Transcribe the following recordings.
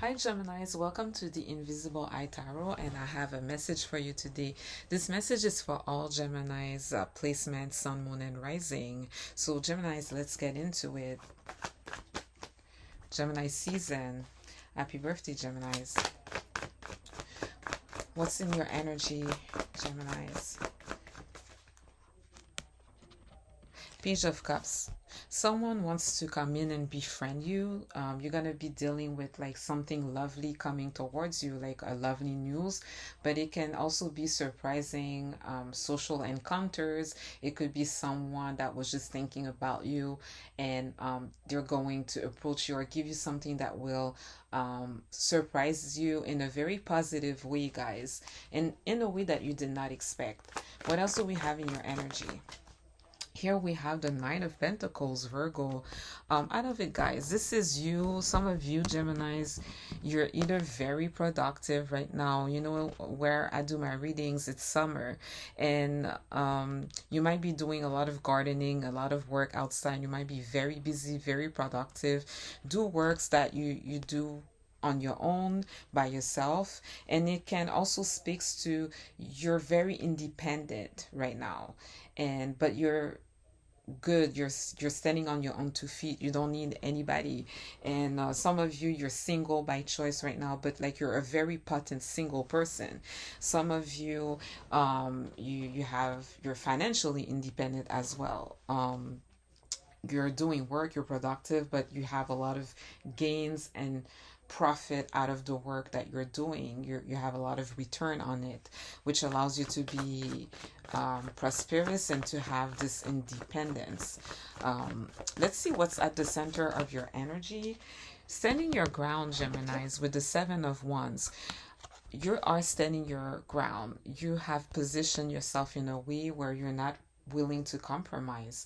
Hi Geminis, welcome to the Invisible Eye Tarot, and I have a message for you today. This message is for all Geminis, placement, sun, moon, and rising. So Geminis, let's get into it. Gemini season. Happy birthday, Geminis. What's in your energy, Geminis? Page of Cups. Someone wants to come in and befriend you. You're gonna be dealing with like something lovely coming towards you, like a lovely news, but it can also be surprising social encounters. It could be someone that was just thinking about you, and they're going to approach you or give you something that will surprise you in a very positive way, guys, and in a way that you did not expect. What else do we have in your energy? Here we have the Nine of Pentacles, Virgo. Out of it, guys, this is you. Some of you, Geminis, you're either very productive right now. You know, where I do my readings, it's summer. And you might be doing a lot of gardening, a lot of work outside. You might be very busy, very productive. Do works that you do on your own by yourself, and it can also speaks to you're very independent right now, and but you're good, you're standing on your own 2 feet, you don't need anybody. And some of you, you're single by choice right now, but like you're a very potent single person. Some of you, you're financially independent as well. You're doing work, you're productive, but you have a lot of gains and profit out of the work that you're doing. You have a lot of return on it, which allows you to be prosperous and to have this independence. Let's see what's at the center of your energy. Standing your ground, Geminis, with the Seven of Wands. You are standing your ground. You have positioned yourself in a way where you're not willing to compromise,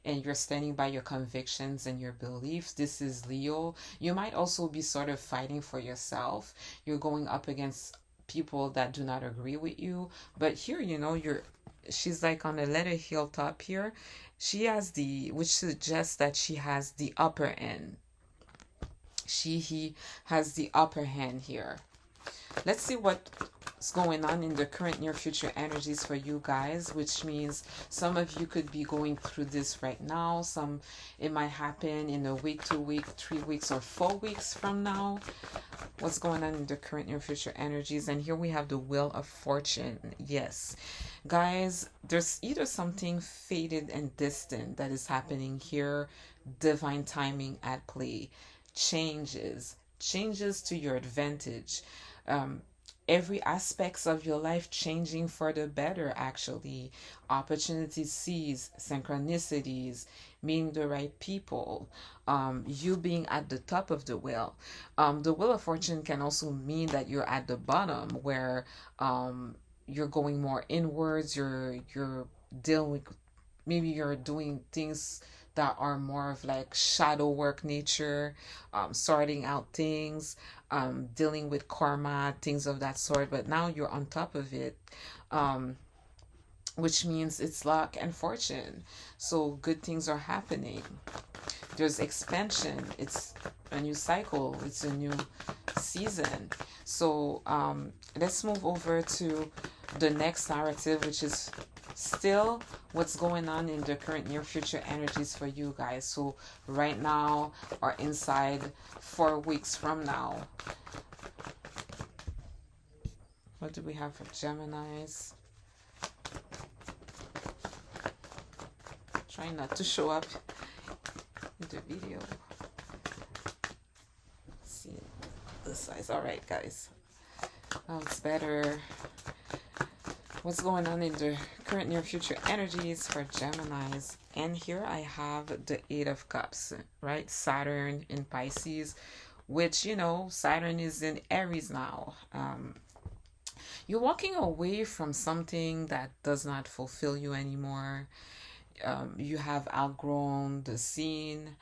and you're standing by your convictions and your beliefs. This is Leo. You might also be sort of fighting for yourself. You're going up against people that do not agree with you. But here, she's like on a letter hilltop here. She has which suggests that she has the upper end. He has the upper hand here. Let's see what's going on in the current near future energies for you guys, which means some of you could be going through this right now. It might happen in a week, 2 week, 3 weeks, or 4 weeks from now. What's going on in the current near future energies? And here we have the Wheel of Fortune. Yes, guys, there's either something faded and distant that is happening here, divine timing at play, changes to your advantage. Every aspects of your life changing for the better, actually. Opportunities seized, synchronicities, meeting the right people, you being at the top of the wheel. The Wheel of Fortune can also mean that you're at the bottom, where you're going more inwards, you're dealing with, maybe you're doing things that are more of like shadow work nature, sorting out things, dealing with karma, things of that sort. But now you're on top of it, which means it's luck and fortune. So good things are happening. There's expansion. It's a new cycle. It's a new season. So let's move over to the next narrative, which is still what's going on in the current near future energies for you guys. So right now or inside 4 weeks from now. What do we have for Geminis? Trying not to show up in the video. Let's see the size. All right, guys. Now it's better. What's going on in the current near future energies for Geminis? And here I have the Eight of Cups, right? Saturn in Pisces, which, Saturn is in Aries now. You're walking away from something that does not fulfill you anymore. You have outgrown the scene.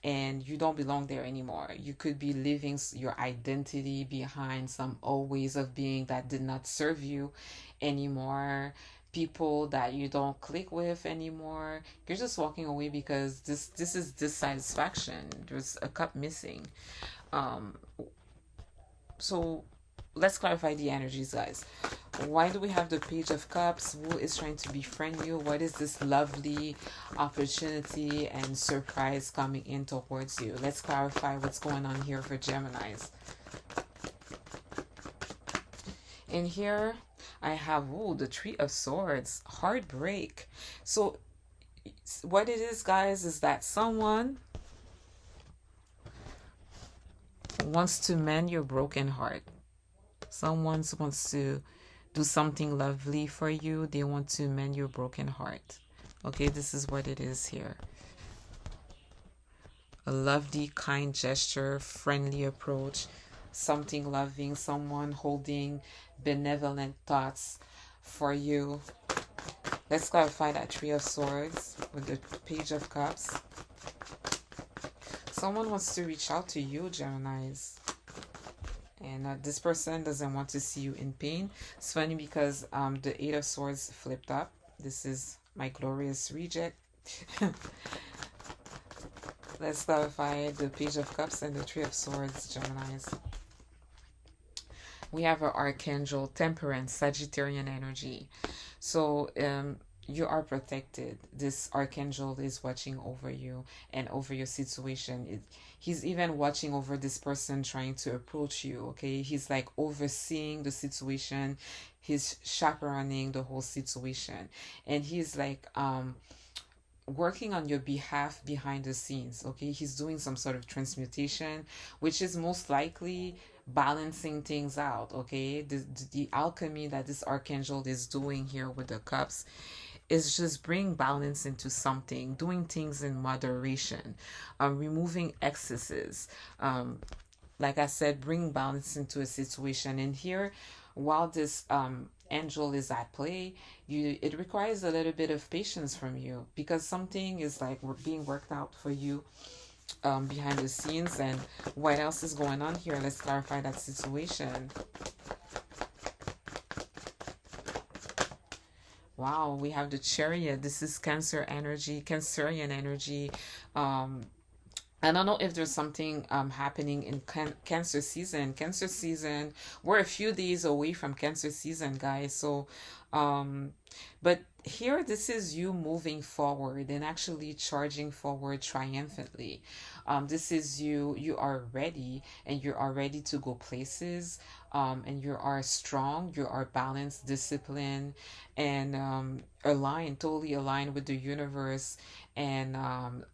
And you don't belong there anymore. You could be living your identity behind some old ways of being that did not serve you anymore. People that you don't click with anymore. You're just walking away because this is dissatisfaction. There's a cup missing. Um, so let's clarify the energies, guys. Why do we have the Page of Cups? Who is trying to befriend you? What is this lovely opportunity and surprise coming in towards you? Let's clarify what's going on here for Geminis. In here, I have, ooh, the Three of Swords, heartbreak. So, what it is, guys, is that someone wants to mend your broken heart. Someone wants to do something lovely for you. They want to mend your broken heart. Okay, this is what it is here. A lovely, kind gesture, friendly approach, something loving, someone holding benevolent thoughts for you. Let's clarify that Three of Swords with the Page of Cups. Someone wants to reach out to you, Geminis. And this person doesn't want to see you in pain. It's funny because the Eight of Swords flipped up. This is my glorious reject. Let's clarify the Page of Cups and the Three of Swords, Geminis. We have our Archangel, Temperance, Sagittarian energy. So you are protected. This Archangel is watching over you and over your situation. He's even watching over this person trying to approach you, okay? He's like overseeing the situation. He's chaperoning the whole situation. And he's like working on your behalf behind the scenes, okay? He's doing some sort of transmutation, which is most likely balancing things out, okay? The alchemy that this archangel is doing here with the cups is just bring balance into something, doing things in moderation, removing excesses, like I said, bring balance into a situation. And here, while this angel is at play, it requires a little bit of patience from you because something is like being worked out for you behind the scenes. And what else is going on here? Let's clarify that situation. Wow, we have the Chariot. This is Cancer energy, Cancerian energy. I don't know if there's something happening in Cancer season. Cancer season, we're a few days away from Cancer season, guys. So, um, but here, this is you moving forward and actually charging forward triumphantly. This is you. You are ready, and you are ready to go places. And you are strong. You are balanced, disciplined, and aligned, totally aligned with the universe. And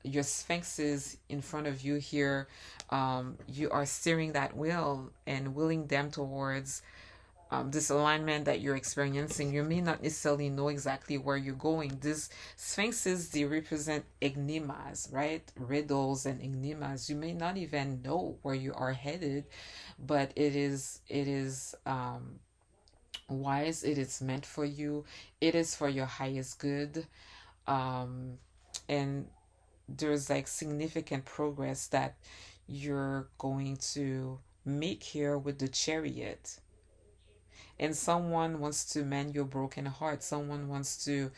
your sphinxes in front of you here, you are steering that wheel and willing them towards this alignment that you're experiencing. You may not necessarily know exactly where you're going. These sphinxes, they represent enigmas, right? Riddles and enigmas. You may not even know where you are headed, but it is wise. It is meant for you. It is for your highest good. Um, and there's like significant progress that you're going to make here with the Chariot. And someone wants to mend your broken heart. Someone wants to,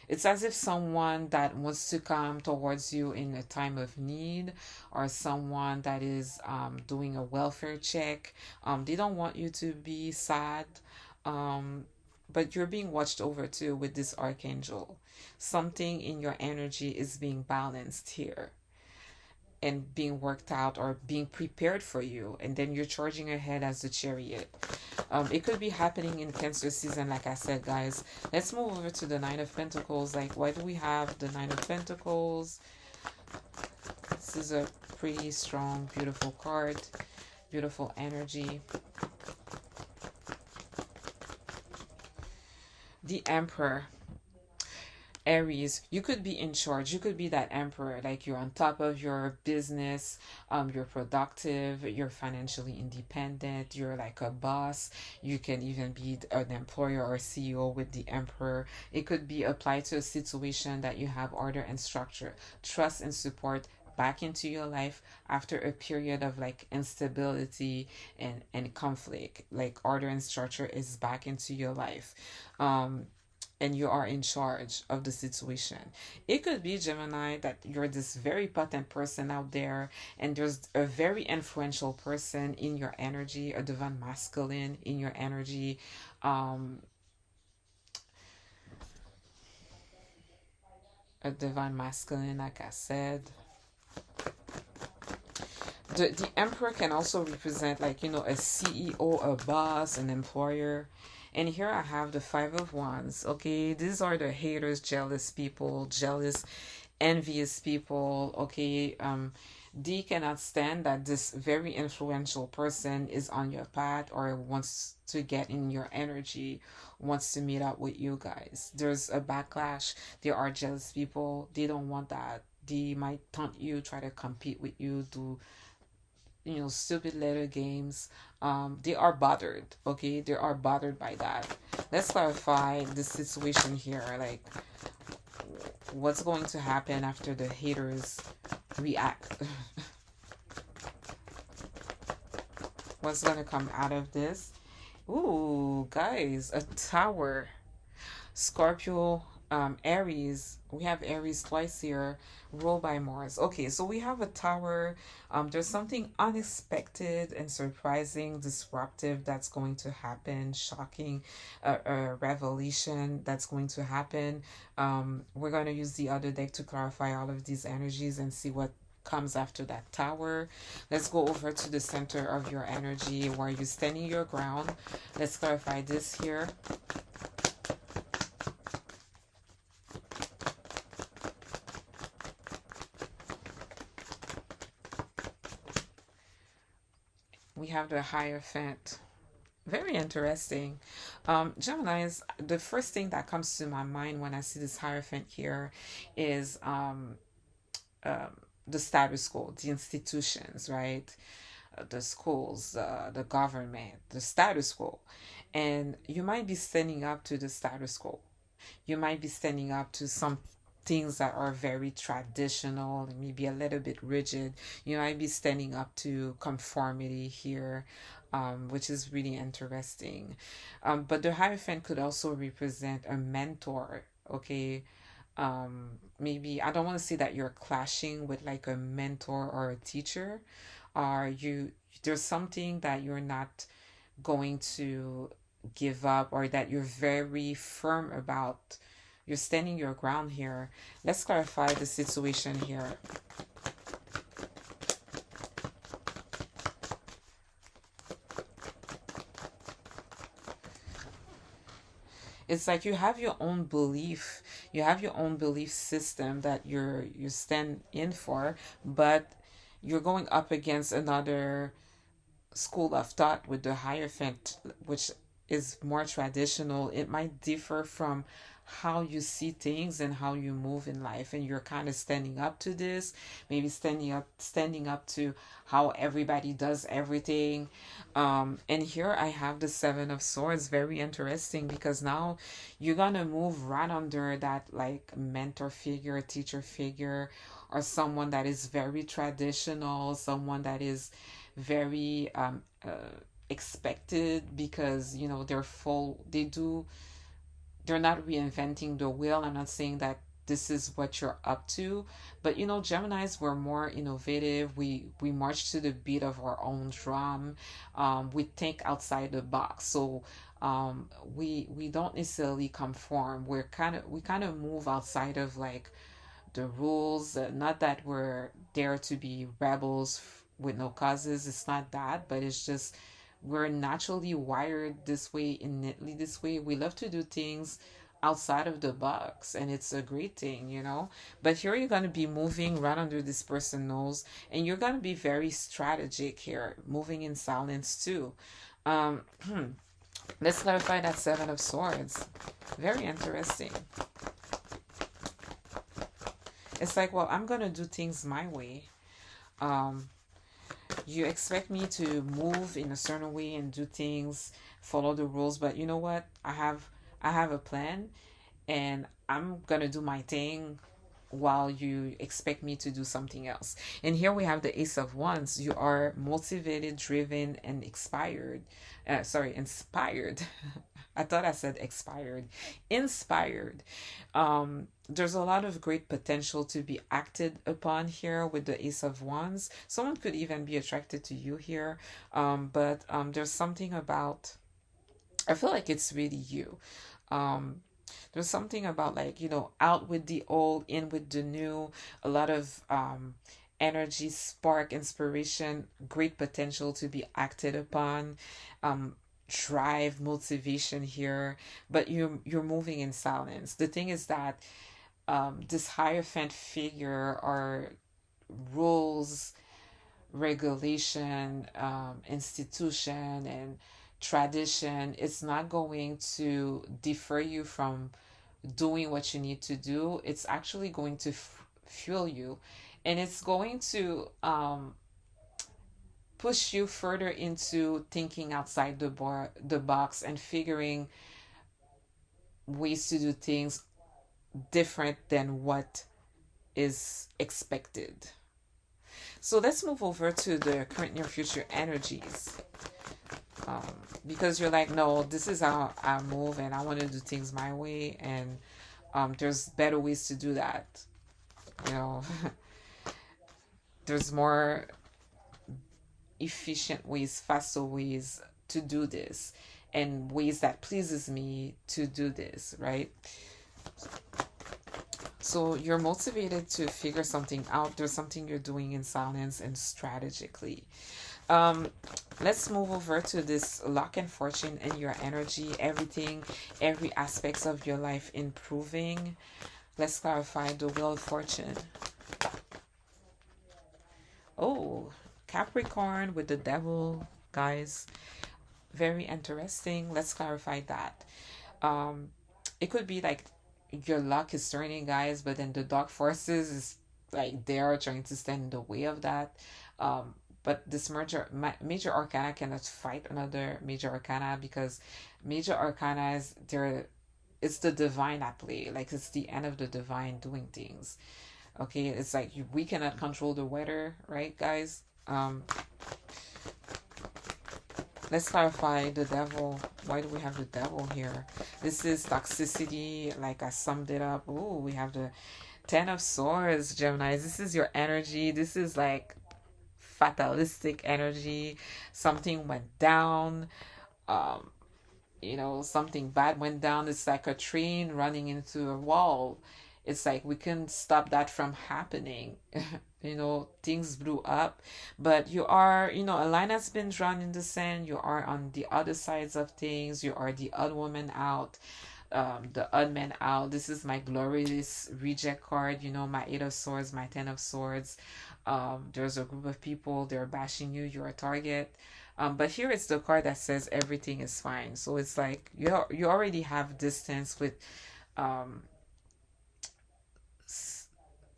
it's as if someone that wants to come towards you in a time of need, or someone that is doing a welfare check. They don't want you to be sad. Um, but you're being watched over too with this archangel. Something in your energy is being balanced here and being worked out or being prepared for you, and then you're charging ahead as the Chariot. It could be happening in Cancer season, like I said, guys. Let's move over to the Nine of Pentacles. Like, why do we have the Nine of Pentacles? This is a pretty strong, beautiful card, beautiful energy. The Emperor. Aries, you could be in charge. You could be that emperor, like you're on top of your business. You're productive. You're financially independent. You're like a boss. You can even be an employer or CEO with the emperor. It could be applied to a situation that you have order and structure, trust and support back into your life after a period of like instability and conflict. Like order and structure is back into your life. and you are in charge of the situation. It could be, Gemini, that you're this very potent person out there, and there's a very influential person in your energy, a divine masculine in your energy. Um, a divine masculine, like I said. The emperor can also represent, like, a CEO, a boss, an employer. And here I have the five of wands. Okay, these are the haters, jealous people, jealous, envious people. Okay, they cannot stand that this very influential person is on your path or wants to get in your energy, wants to meet up with you guys. There's a backlash. There are jealous people. They don't want that. They might taunt you, try to compete with you, do stupid little games. They are bothered. Okay, they are bothered by that. Let's clarify the situation here. Like, what's going to happen after the haters react? What's going to come out of this? Ooh, guys, a tower. Scorpio, Aries. We have Aries twice here, ruled by Mars. Okay, so we have a tower. There's something unexpected and surprising, disruptive that's going to happen, shocking, a revelation that's going to happen. We're going to use the other deck to clarify all of these energies and see what comes after that tower. Let's go over to the center of your energy where you're standing your ground. Let's clarify this here. We have the Hierophant. Very interesting. Gemini's, the first thing that comes to my mind when I see this Hierophant here is um, the status quo, the institutions, right? The schools, the government, the status quo. And you might be standing up to the status quo. You might be standing up to some things that are very traditional, maybe a little bit rigid. You might be standing up to conformity here, which is really interesting. But the Hierophant could also represent a mentor, okay? Maybe I don't want to say that you're clashing with like a mentor or a teacher, or there's something that you're not going to give up or that you're very firm about. You're standing your ground here. Let's clarify the situation here. It's like you have your own belief, you have your own belief system that you stand in for, but you're going up against another school of thought with the Hierophant, which is more traditional. It might differ from how you see things and how you move in life, and you're kind of standing up to this, maybe standing up to how everybody does everything. And here I have the Seven of Swords. Very interesting, because now you're gonna move right under that like mentor figure, teacher figure, or someone that is very traditional, someone that is very expected, because they're not reinventing the wheel. I'm not saying that this is what you're up to, but Geminis, we're more innovative. We march to the beat of our own drum. We think outside the box. So we don't necessarily conform. We kind of move outside of like the rules. Not that we're there to be rebels with no causes. It's not that, but it's just we're naturally wired this way, innately this way. We love to do things outside of the box, and it's a great thing. But here you're going to be moving right under this person's nose, and you're going to be very strategic here, moving in silence too. Um, let's clarify that Seven of Swords. Very interesting. It's like, well, I'm going to do things my way. Um, you expect me to move in a certain way and do things, follow the rules, but you know what? I have a plan, and I'm gonna do my thing while you expect me to do something else. And here we have the Ace of Wands. You are motivated, driven, and expired. Sorry, inspired. I thought I said expired. Inspired. There's a lot of great potential to be acted upon here with the Ace of Wands. Someone could even be attracted to you here. But there's something about, I feel like it's really you. Um, there's something about, like, out with the old, in with the new. A lot of energy, spark, inspiration, great potential to be acted upon. Um, drive, motivation here, but you're moving in silence. The thing is that this hierophant figure are rules, regulation, institution, and tradition. It's not going to defer you from doing what you need to do. It's actually going to fuel you, and it's going to push you further into thinking outside the box and figuring ways to do things different than what is expected. So let's move over to the current near future energies. Um, because you're like, no, this is how I move and I want to do things my way, and there's better ways to do that. You know, there's more efficient ways, faster ways to do this, and ways that pleases me to do this, right? So you're motivated to figure something out. There's something you're doing in silence and strategically. Um, let's move over to this luck and fortune and your energy, everything, every aspects of your life improving. Let's clarify the wheel of fortune. Oh, Capricorn with the devil, guys. Very interesting. Let's clarify that. Um, it could be like your luck is turning, guys, but then the dark forces is like they are trying to stand in the way of that. But this major arcana cannot fight another major arcana, because major arcana is there. It's the divine at play. Like, it's the end of the divine doing things. Okay, it's like we cannot control the weather, right, guys? Let's clarify the devil. Why do we have the devil here? This is toxicity. Like, I summed it up. Oh, we have the Ten of Swords, Gemini. This is your energy. This is like fatalistic energy. Something went down. Um, something bad went down. It's like a train running into a wall. It's like we can stop that from happening. Things blew up, but you are, a line has been drawn in the sand. You are on the other sides of things. You are the odd woman out, the odd man out. This is my glorious reject card. My Eight of Swords, my Ten of Swords. There's a group of people, they're bashing you. You're a target. But here it's the card that says everything is fine. So it's like you already have distance with um,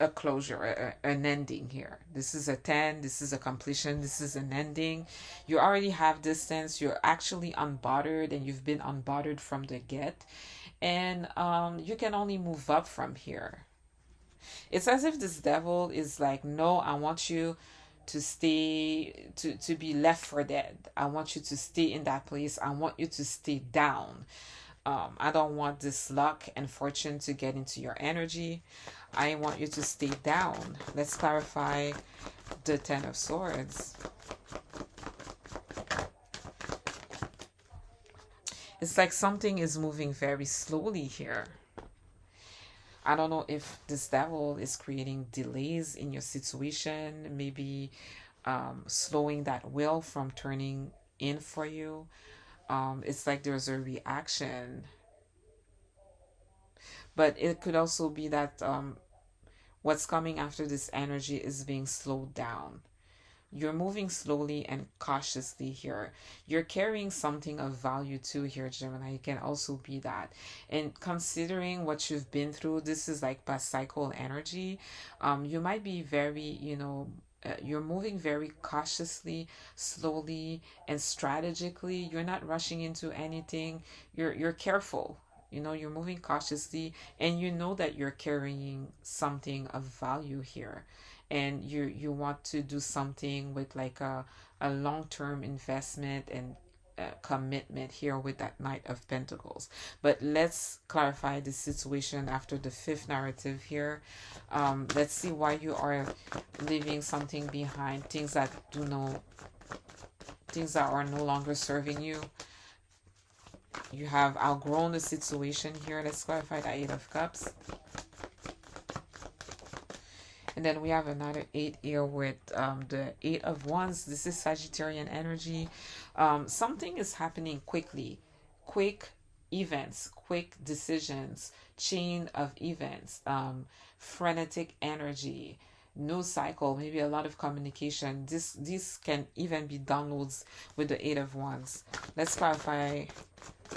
a closure, an ending here. This is a 10, this is a completion, this is an ending. You already have distance, you're actually unbothered, and you've been unbothered from the get. And you can only move up from here. It's as if this devil is like, no, I want you to stay, to be left for dead. I want you to stay in that place. I want you to stay down. I don't want this luck and fortune to get into your energy. I want you to stay down. Let's clarify the Ten of Swords. It's like something is moving very slowly here. I don't know if this devil is creating delays in your situation, maybe slowing that wheel from turning in for you. It's like there's a reaction. But it could also be that what's coming after this energy is being slowed down. You're moving slowly and cautiously here. You're carrying something of value too here, Gemini. It can also be that. And considering what you've been through, this is like past cycle energy. You might be very, you're moving very cautiously, slowly, and strategically. You're not rushing into anything. You're careful. You know, you're moving cautiously, and you know that you're carrying something of value here, and you want to do something with like a long-term investment and commitment here with that Knight of Pentacles. But let's clarify the situation after the fifth narrative here. Let's see why you are leaving something behind, things that are no longer serving you. You have outgrown the situation here. Let's clarify the Eight of Cups. And then we have another 8 here with the 8 of Wands. This is Sagittarian energy. Something is happening quickly. Quick events, quick decisions, chain of events, frenetic energy, new cycle, maybe a lot of communication. This can even be downloads with the 8 of Wands. Let's clarify.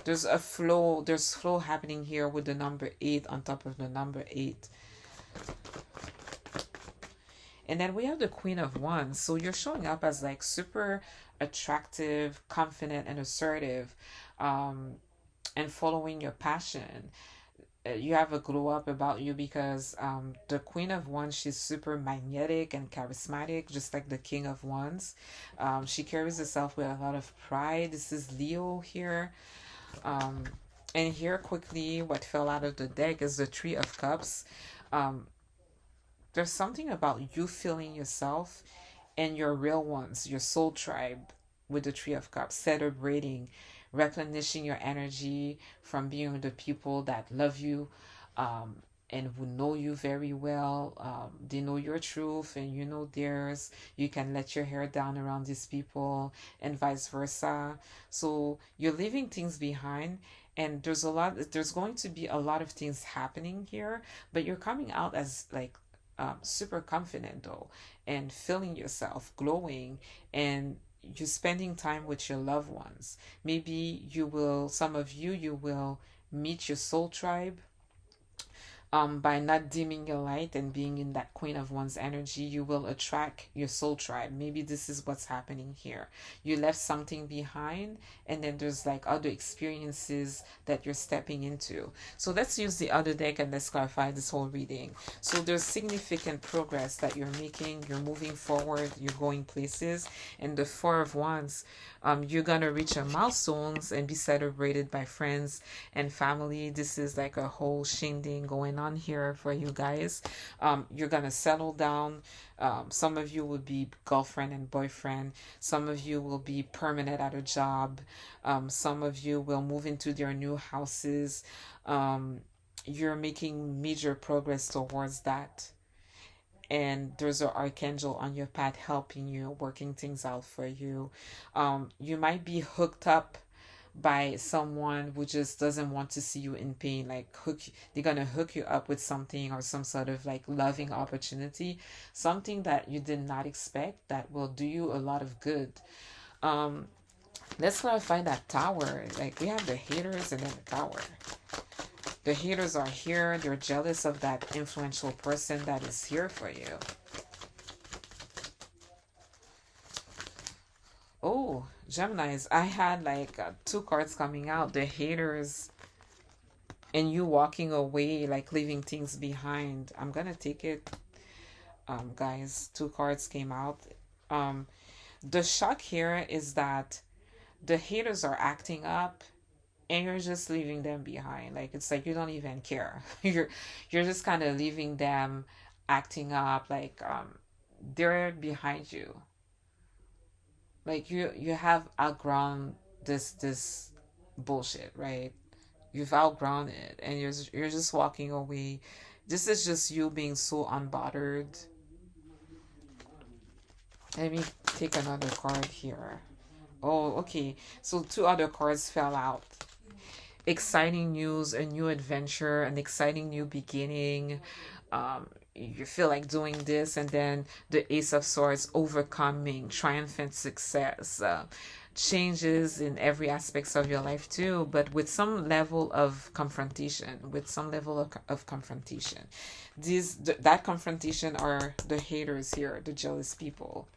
There's flow happening here with the number 8 on top of the number 8. And then we have the Queen of Wands. So you're showing up as like super attractive, confident, and assertive, and following your passion. You have a glow up about you because the Queen of Wands, she's super magnetic and charismatic, just like the King of Wands. She carries herself with a lot of pride. This is Leo here. And here quickly, what fell out of the deck is the Three of Cups. There's something about you feeling yourself and your real ones, your soul tribe with the Three of Cups, celebrating, replenishing your energy from being with the people that love you, and who know you very well. They know your truth and you know theirs. You can let your hair down around these people and vice versa. So you're leaving things behind, and there's going to be a lot of things happening here, but you're coming out as like super confident though, and feeling yourself glowing, and you're spending time with your loved ones. Maybe some of you will meet your soul tribe by not dimming your light and being in that Queen of Wands energy. You will attract your soul tribe. Maybe this is what's happening here. You left something behind, and then there's like other experiences that you're stepping into. So let's use the other deck and let's clarify this whole reading. So there's significant progress that you're making. You're moving forward. You're going places. And the Four of Wands, you're gonna reach your milestones and be celebrated by friends and family. This is like a whole shindig going on here for you guys. You're gonna settle down. Some of you will be girlfriend and boyfriend. Some of you will be permanent at a job. Some of you will move into their new houses. You're making major progress towards that. And there's an archangel on your path helping you, working things out for you. You might be hooked up by someone who just doesn't want to see you in pain. Like they're gonna hook you up with something or some sort of like loving opportunity, something that you did not expect that will do you a lot of good. Let's clarify that Tower. Like we have the haters and then the Tower. The haters are here. They're jealous of that influential person that is here for you. Oh, Geminis, I had like two cards coming out. The haters and you walking away, like leaving things behind. I'm going to take it. Guys, two cards came out. The shock here is that the haters are acting up, and you're just leaving them behind. Like it's like you don't even care. You're just kind of leaving them acting up, like they're behind you. Like you have outgrown this bullshit, right? You've outgrown it, and you're just walking away. This is just you being so unbothered. Let me take another card here. Oh, okay. So two other cards fell out. Exciting news, a new adventure, an exciting new beginning. You feel like doing this, and then the Ace of Swords, overcoming, triumphant success, changes in every aspects of your life too, but with some level of confrontation. That confrontation are the haters here, the jealous people.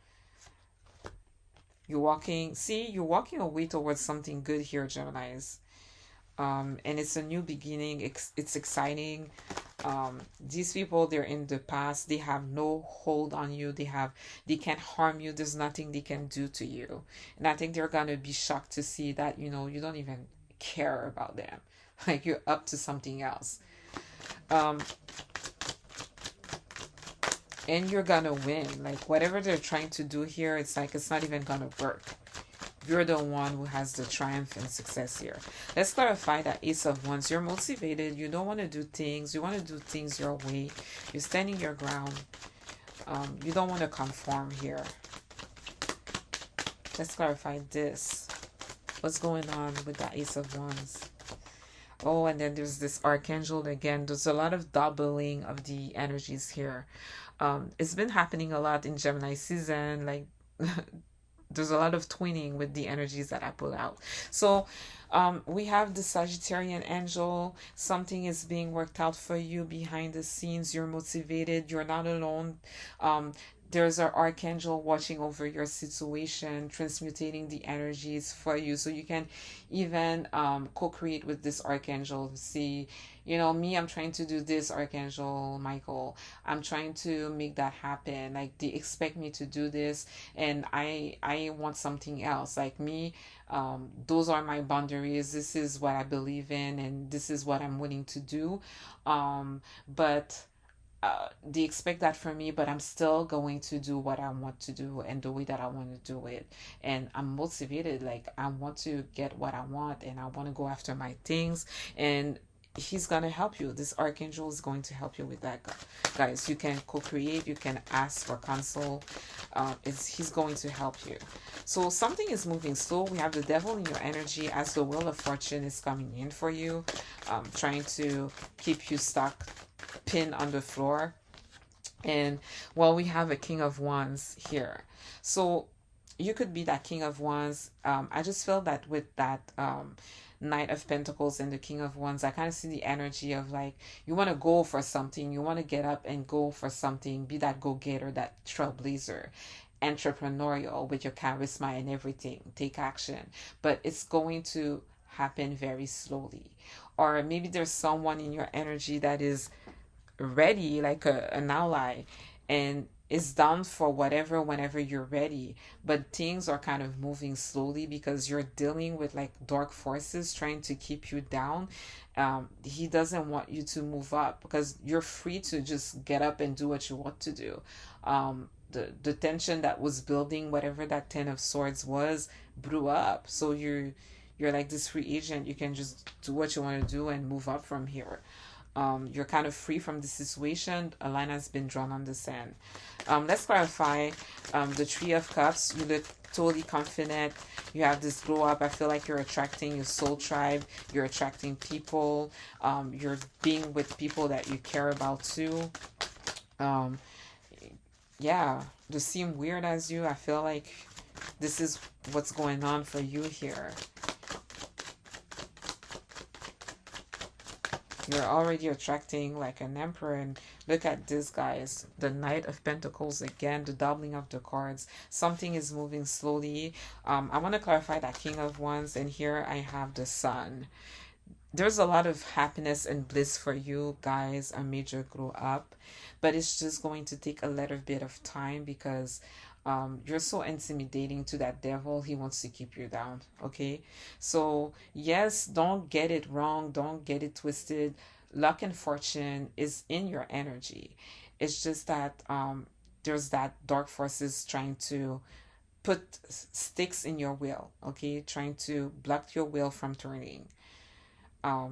You're walking away towards something good here, Geminis. And it's a new beginning. It's exciting. These people, they're in the past. They have no hold on you. They can't harm you. There's nothing they can do to you. And I think they're gonna be shocked to see that, you don't even care about them. Like you're up to something else. Um, and you're gonna win. Like whatever they're trying to do here, it's like it's not even gonna work. You're the one who has the triumph and success here. Let's clarify that Ace of Wands. You're motivated. You don't want to do things. You want to do things your way. You're standing your ground. You don't want to conform here. Let's clarify this. What's going on with the Ace of Wands? Oh, and then there's this Archangel again. There's a lot of doubling of the energies here. It's been happening a lot in Gemini season. Like there's a lot of twinning with the energies that I pull out. So we have the Sagittarian angel. Something is being worked out for you behind the scenes. You're motivated. You're not alone. There's an archangel watching over your situation, transmutating the energies for you, so you can even co-create with this archangel. See, me, I'm trying to do this, Archangel Michael. I'm trying to make that happen. Like they expect me to do this, and I want something else. Like me, those are my boundaries. This is what I believe in, and this is what I'm willing to do. But they expect that from me, but I'm still going to do what I want to do and the way that I want to do it. And I'm motivated. Like I want to get what I want, and I want to go after my things. And he's gonna help you. This archangel is going to help you with that, guys. You can co-create. You can ask for counsel. He's going to help you. So something is moving slow. We have the devil in your energy as the wheel of fortune is coming in for you, trying to keep you stuck, pinned on the floor. And well, we have a king of wands here. So you could be that king of wands. I just feel that with that Knight of Pentacles and the King of Wands, I kind of see the energy of like you want to go for something, you want to get up and go for something, be that go-getter, that trailblazer, entrepreneurial with your charisma and everything, take action. But it's going to happen very slowly. Or maybe there's someone in your energy that is ready, like an ally, and is down for whatever whenever you're ready, but things are kind of moving slowly because you're dealing with like dark forces trying to keep you down. He doesn't want you to move up because you're free to just get up and do what you want to do. The tension that was building, whatever that 10 of Swords was, blew up. So you're like this free agent. You can just do what you want to do and move up from here. You're kind of free from the situation. A line has been drawn on the sand. Let's clarify the Three of Cups. You look totally confident. You have this glow up. I feel like you're attracting your soul tribe. You're attracting people. You're being with people that you care about too. Yeah, to seem weird as you, I feel like this is what's going on for you here. You're already attracting like an emperor. And look at this, guys. The Knight of Pentacles again, the doubling of the cards. Something is moving slowly. I want to clarify that King of Wands, and here I have the Sun. There's a lot of happiness and bliss for you guys, a major glow up, but it's just going to take a little bit of time because you're so intimidating to that devil. He wants to keep you down. Okay, so yes, don't get it wrong, don't get it twisted. Luck and fortune is in your energy. It's just that there's that dark forces trying to put sticks in your wheel. Okay, trying to block your wheel from turning.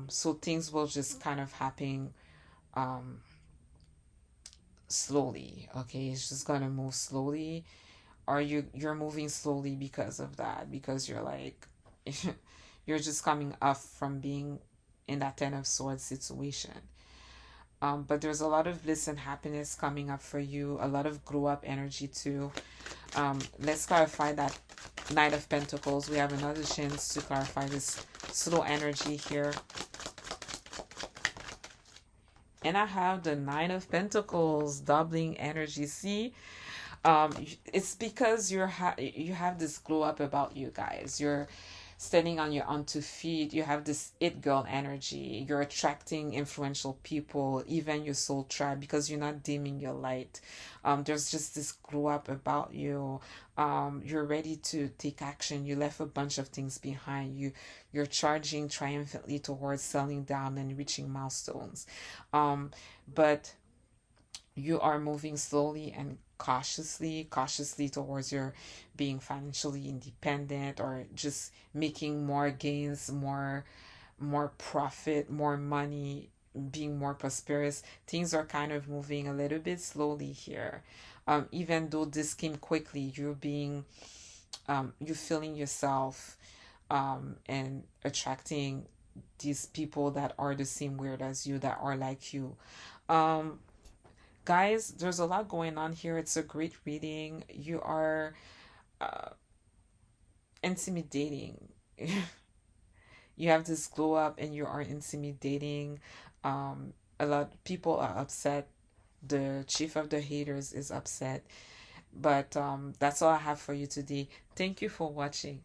So things will just kind of happen slowly. Okay, it's just gonna move slowly. Or you're moving slowly because of that, because you're like you're just coming up from being in that 10 of Swords situation. But there's a lot of bliss and happiness coming up for you, a lot of glow up energy too. Let's clarify that Knight of Pentacles. We have another chance to clarify this slow energy here. And I have the Nine of Pentacles, doubling energy. See, it's because you have this glow up about you guys. standing on your own 2 feet. You have this it girl energy. You're attracting influential people, even your soul tribe, because you're not dimming your light. There's just this glow up about you. You're ready to take action. You left a bunch of things behind. You're charging triumphantly towards settling down and reaching milestones. But you are moving slowly and cautiously towards your being financially independent, or just making more gains, more profit, more money, being more prosperous. Things are kind of moving a little bit slowly here. Even though this came quickly, you're feeling yourself and attracting these people that are the same weird as you, that are like you. Um, Guys, there's a lot going on here. It's a great reading. You are uh, intimidating. You have this glow up and you are intimidating. A lot of people are upset. The chief of the haters is upset. But that's all I have for you today. Thank you for watching.